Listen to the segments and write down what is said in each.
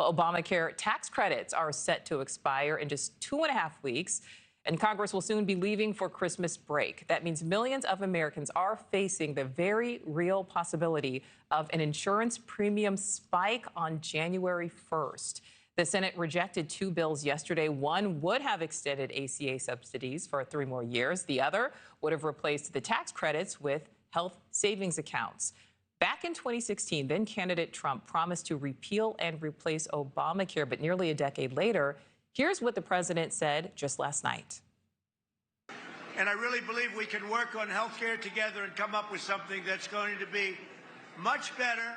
Well, Obamacare tax credits are set to expire in just 2.5 weeks, and Congress will soon be leaving for Christmas break. That means millions of Americans are facing the very real possibility of an insurance premium spike on January 1st. The Senate rejected 2 bills yesterday. One would have extended ACA subsidies for 3 more years. The other would have replaced the tax credits with health savings accounts. Back in 2016, then candidate Trump promised to repeal and replace Obamacare, but nearly a decade later, here's what the president said just last night. And I really believe we can work on health care together and come up with something that's going to be much better,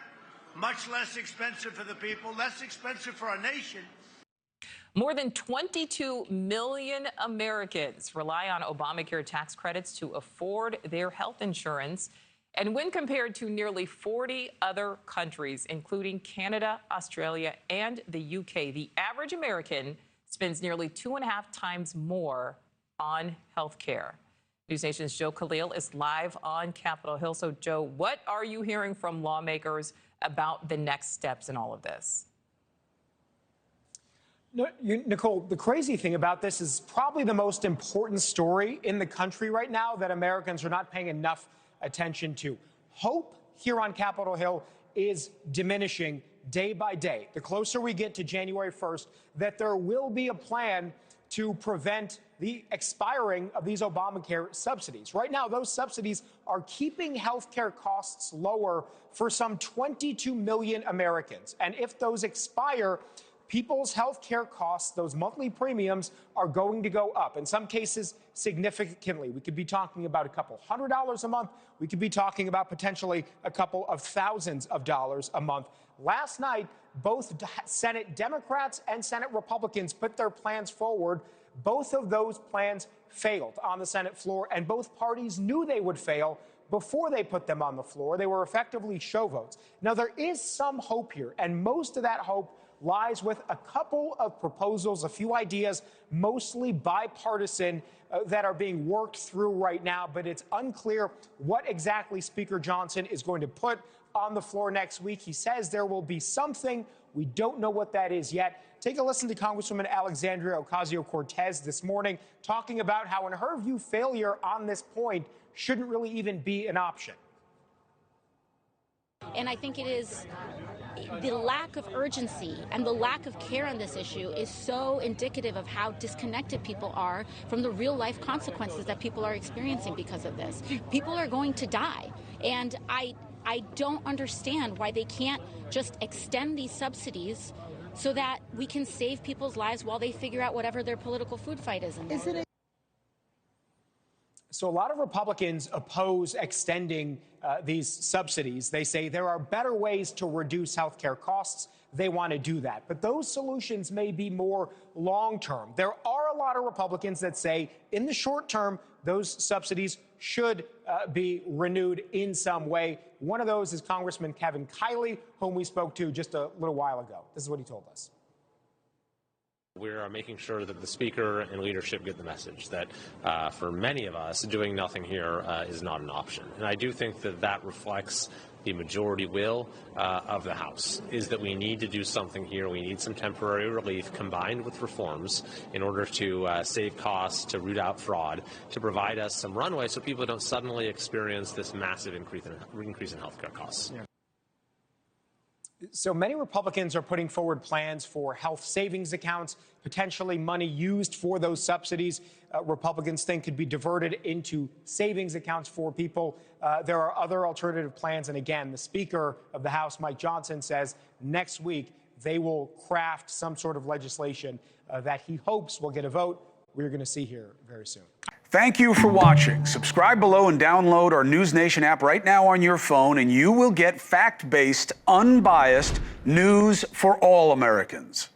much less expensive for the people, less expensive for our nation. More than 22 million Americans rely on Obamacare tax credits to afford their health insurance. And when compared to nearly 40 other countries, including Canada, Australia, and the UK, the average American spends nearly 2.5 times more on health care. NewsNation's Joe Khalil is live on Capitol Hill. So, Joe, what are you hearing from lawmakers about the next steps in all of this? No, Nichole, the crazy thing about this is probably the most important story in the country right now that Americans are not paying enough attention to. Hope here on Capitol Hill is diminishing day by day. The closer we get to January 1st, that there will be a plan to prevent the expiring of these Obamacare subsidies. Right now, those subsidies are keeping health care costs lower for some 22 million Americans. And if those expire, people's health care costs, those monthly premiums, are going to go up. In some cases, significantly. We could be talking about a couple $100s a month. We could be talking about potentially a couple of thousands of dollars a month. Last night, both Senate Democrats and Senate Republicans put their plans forward. Both of those plans failed on the Senate floor, and both parties knew they would fail before they put them on the floor. They were effectively show votes. Now, there is some hope here, and most of that hope lies with a couple of proposals, a few ideas, mostly bipartisan, that are being worked through right now. But it's unclear what exactly Speaker Johnson is going to put on the floor next week. He says there will be something. We don't know what that is yet. Take a listen to Congresswoman Alexandria Ocasio-Cortez this morning, talking about how, in her view, failure on this point shouldn't really even be an option. And I think it is the lack of urgency and the lack of care on this issue is so indicative of how disconnected people are from the real life consequences that people are experiencing because of this. People are going to die. And I don't understand why they can't just extend these subsidies so that we can save people's lives while they figure out whatever their political food fight is. So a lot of Republicans oppose extending these subsidies. They say there are better ways to reduce health care costs. They want to do that. But those solutions may be more long term. There are a lot of Republicans that say in the short term, those subsidies should be renewed in some way. One of those is Congressman Kevin Kiley, whom we spoke to just a little while ago. This is what he told us. We're making sure that the Speaker and leadership get the message that for many of us, doing nothing here is not an option. And I do think that that reflects the majority will of the House, is that we need to do something here. We need some temporary relief combined with reforms in order to save costs, to root out fraud, to provide us some runway so people don't suddenly experience this massive increase in healthcare costs. Yeah. So many Republicans are putting forward plans for health savings accounts, potentially money used for those subsidies. Republicans think could be diverted into savings accounts for people. There are other alternative plans. And again, the Speaker of the House, Mike Johnson, says next week they will craft some sort of legislation that he hopes will get a vote. We're going to see here very soon. Thank you for watching. Subscribe below and download our NewsNation app right now on your phone, and you will get fact-based, unbiased news for all Americans.